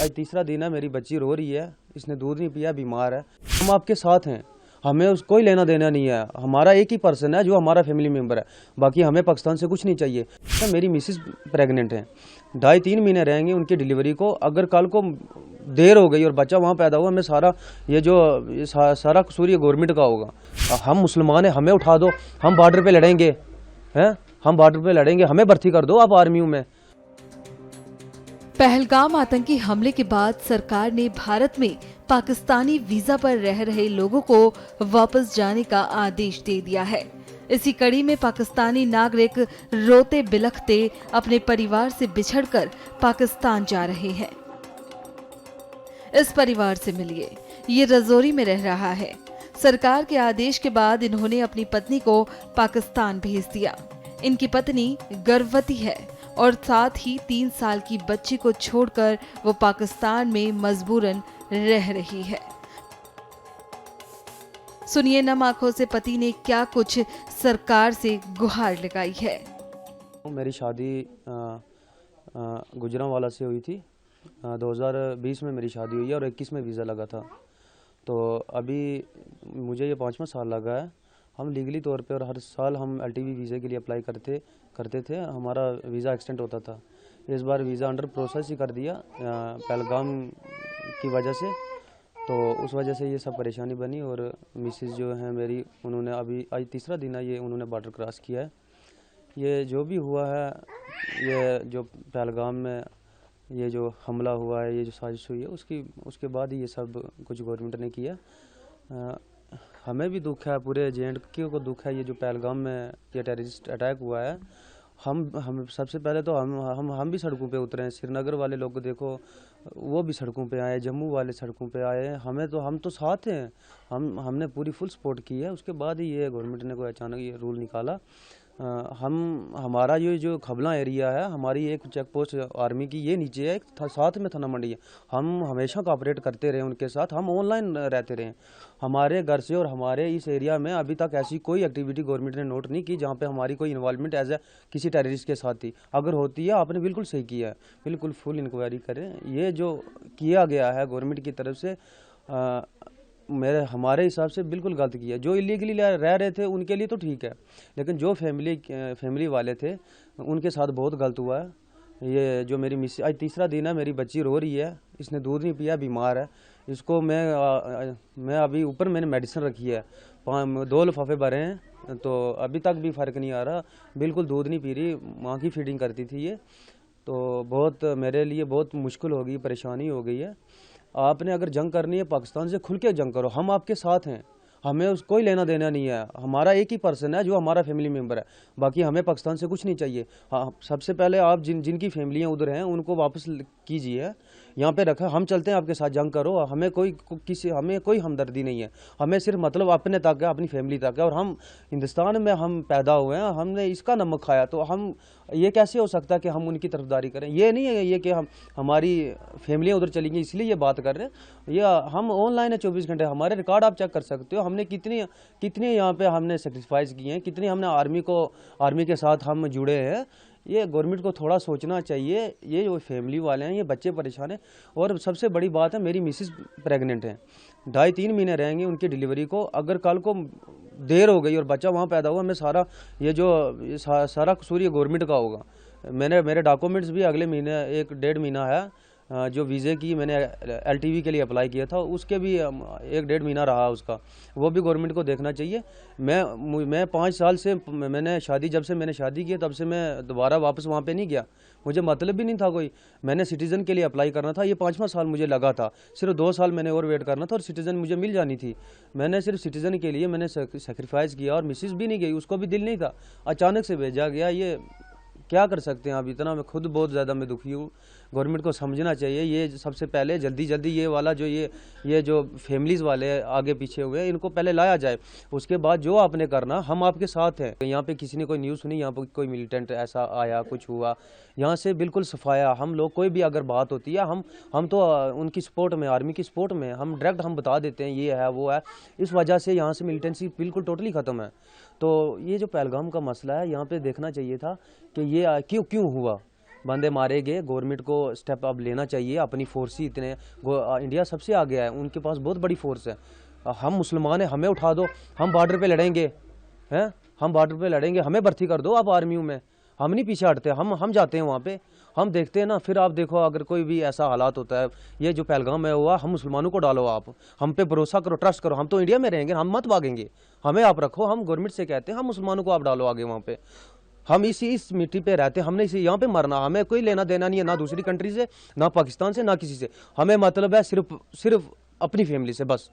आज तीसरा दिन है, मेरी बच्ची रो रही है, इसने दूध नहीं पिया, बीमार है। हम आपके साथ हैं, हमें उसको कोई लेना देना नहीं है। हमारा एक ही पर्सन है जो हमारा फैमिली मेंबर है, बाकी हमें पाकिस्तान से कुछ नहीं चाहिए। तो मेरी मिसेस प्रेग्नेंट हैं, 2.5-3 महीने रहेंगे उनकी डिलीवरी को। अगर कल को देर हो गई और बच्चा वहाँ पैदा हुआ, मैं सारा सारा कसूर ये गवर्नमेंट का होगा। हम मुसलमान हैं, हमें उठा दो, हम बॉर्डर पे लड़ेंगे, हैं, हम बॉर्डर पे लड़ेंगे, हमें भर्ती कर दो आप आर्मी में। पहलगाम आतंकी हमले के बाद सरकार ने भारत में पाकिस्तानी वीजा पर रह रहे लोगों को वापस जाने का आदेश दे दिया है। इसी कड़ी में पाकिस्तानी नागरिक रोते बिलखते अपने परिवार से बिछड़कर पाकिस्तान जा रहे हैं। इस परिवार से मिलिए, ये रजौरी में रह रहा है। सरकार के आदेश के बाद इन्होंने अपनी पत्नी को पाकिस्तान भेज दिया। इनकी पत्नी गर्भवती है और साथ ही 3 साल की बच्ची को छोड़कर वो पाकिस्तान में मजबूरन रह रही है। सुनिए नम आंखों से पति ने क्या कुछ सरकार से गुहार लगाई है। मेरी शादी गुजरांवाला से हुई थी। 2020 में मेरी शादी हुई है और 21 में वीज़ा लगा था। तो अभी मुझे ये 5वां साल लगा है। हम लीगली तौर पे और हर साल हम LTV वीज़े के लिए अप्लाई करते थे, हमारा वीज़ा एक्सटेंड होता था। इस बार वीज़ा अंडर प्रोसेस ही कर दिया पहलगाम की वजह से, तो उस वजह से ये सब परेशानी बनी। और मिसेस जो है मेरी, उन्होंने अभी आज तीसरा दिन है, ये उन्होंने बॉर्डर क्रॉस किया है। ये जो भी हुआ है, ये जो पहलगाम में ये जो हमला हुआ है, ये जो साजिश हुई है, उसके बाद ही ये सब कुछ गवर्नमेंट ने किया। हमें भी दुख है, पूरे JNK को दुख है। ये जो पहलगाम में ये टेररिस्ट अटैक हुआ है, हम सबसे पहले तो हम भी सड़कों पे उतरे हैं। श्रीनगर वाले लोग देखो, वो भी सड़कों पे आए, जम्मू वाले सड़कों पे आए। हम तो साथ हैं, हमने पूरी फुल सपोर्ट की है। उसके बाद ही ये गवर्नमेंट ने कोई अचानक ये रूल निकाला। हमारा ये जो खबला एरिया है, हमारी एक चेक पोस्ट आर्मी की ये नीचे है, साथ में थाना मंडी है। हम हमेशा कोऑपरेट करते रहे उनके साथ, हम ऑनलाइन रहते रहे। हमारे घर से और हमारे इस एरिया में अभी तक ऐसी कोई एक्टिविटी गवर्नमेंट ने नोट नहीं की जहाँ पे हमारी कोई इन्वॉल्वमेंट एज ए किसी टेररिस्ट के साथ थी। अगर होती है, आपने बिल्कुल सही किया है, बिल्कुल फुल इंक्वायरी करें। ये जो किया गया है गवर्नमेंट की तरफ से, हमारे हिसाब से बिल्कुल गलत किया। जो इलीगली रह रहे थे उनके लिए तो ठीक है, लेकिन जो फैमिली वाले थे उनके साथ बहुत गलत हुआ है। ये जो मेरी मिस, आज तीसरा दिन है, मेरी बच्ची रो रही है, इसने दूध नहीं पिया, बीमार है। इसको मैं अभी ऊपर मैंने मेडिसिन रखी है, 2 लिफाफे भरे हैं, तो अभी तक भी फ़र्क नहीं आ रहा, बिल्कुल दूध नहीं पी रही। माँ की फीडिंग करती थी ये, तो बहुत मेरे लिए बहुत मुश्किल हो गई, परेशानी हो गई है। आपने अगर जंग करनी है पाकिस्तान से, खुल के जंग करो, हम आपके साथ हैं, हमें उसको कोई लेना देना नहीं है। हमारा एक ही पर्सन है जो हमारा फैमिली मेंबर है, बाकी हमें पाकिस्तान से कुछ नहीं चाहिए। हाँ, सबसे पहले आप जिनकी फैमिलियाँ उधर हैं उनको वापस कीजिए, यहाँ पे रखा। हम चलते हैं आपके साथ, जंग करो, हमें कोई हमदर्दी नहीं है। हमें सिर्फ मतलब अपने तक है, अपनी फैमिली तक है। और हम हिंदुस्तान में हम पैदा हुए हैं, हमने इसका नमक खाया, तो हम ये कैसे हो सकता है कि हम उनकी तरफदारी करें। ये नहीं है ये कि हमारी फैमिलियाँ उधर चली गई इसलिए ये बात कर रहे हैं। ये हम ऑनलाइन है 24 घंटे, हमारे रिकॉर्ड आप चेक कर सकते हो। हमने कितनी यहाँ पे हमने सेक्रीफाइस किए हैं, कितनी हमने आर्मी के साथ हम जुड़े हैं। ये गवर्नमेंट को थोड़ा सोचना चाहिए। ये जो फैमिली वाले हैं, ये बच्चे परेशान हैं। और सबसे बड़ी बात है, मेरी मिसेस प्रेग्नेंट हैं, 2.5-3 महीने रहेंगे उनकी डिलीवरी को। अगर कल को देर हो गई और बच्चा वहाँ पैदा हुआ, मैं सारा कसूर ये गवर्नमेंट का होगा। मेरे डॉक्यूमेंट्स भी अगले महीने 1-1.5 महीना है। जो वीज़े की मैंने LTV के लिए अप्लाई किया था, उसके भी 1-1.5 महीना रहा उसका, वो भी गवर्नमेंट को देखना चाहिए। मैं 5 साल से जब से मैंने शादी की तब से मैं दोबारा वापस वहाँ पे नहीं गया। मुझे मतलब भी नहीं था कोई। मैंने सिटीज़न के लिए अप्लाई करना था, ये 5वां साल मुझे लगा था। सिर्फ 2 साल मैंने और वेट करना था और सिटीज़न मुझे मिल जानी थी। मैंने सिर्फ सिटीज़न के लिए मैंने सेक्रीफाइस किया और मिसेस भी नहीं गई, उसको भी दिल नहीं था, अचानक से भेजा गया। ये क्या कर सकते हैं। अब इतना मैं खुद बहुत ज़्यादा मैं दुखी हूँ। गवर्नमेंट को समझना चाहिए। ये सबसे पहले जल्दी ये वाला जो ये जो फैमिलीज़ वाले आगे पीछे हुए हैं, इनको पहले लाया जाए। उसके बाद जो आपने करना, हम आपके साथ हैं। यहाँ पे किसी ने कोई न्यूज़ सुनी, यहाँ पे कोई मिलिटेंट ऐसा आया, कुछ हुआ, यहाँ से बिल्कुल सफाया। हम लोग कोई भी अगर बात होती है, हम तो उनकी सपोर्ट में, आर्मी की सपोर्ट में, हम डायरेक्ट हम बता देते हैं ये है वो है। इस वजह से यहाँ से मिलिटेंसी बिल्कुल टोटली ख़त्म है। तो ये जो पहलगाम का मसला है, यहाँ पे देखना चाहिए था कि ये क्यों हुआ। बंदे मारे गए। गवर्नमेंट को स्टेप अब लेना चाहिए, अपनी फोर्स ही इतने इंडिया सबसे आगे है, उनके पास बहुत बड़ी फोर्स है। हम मुसलमान हैं, हमें उठा दो, हम बॉर्डर पे लड़ेंगे, हैं, हम बॉर्डर पे लड़ेंगे, हमें भर्ती कर दो आप आर्मी में, हम नहीं पीछे हटते, हम जाते हैं वहाँ पे, हम देखते हैं ना। फिर आप देखो अगर कोई भी ऐसा हालात होता है, ये जो पहलगाम में हुआ, हम मुसलमानों को डालो, आप हम पे भरोसा करो, ट्रस्ट करो, हम तो इंडिया में रहेंगे, हम मत भागेंगे, हमें आप रखो, हम गवर्नमेंट से कहते हैं हम मुसलमानों को आप डालो आगे वहाँ पे। हम इस मिट्टी पे रहते हैं, हमने इसी यहाँ पे मरना, हमें कोई लेना देना नहीं है ना दूसरी कंट्री से, ना पाकिस्तान से, ना किसी से, हमें मतलब है सिर्फ अपनी फैमिली से बस।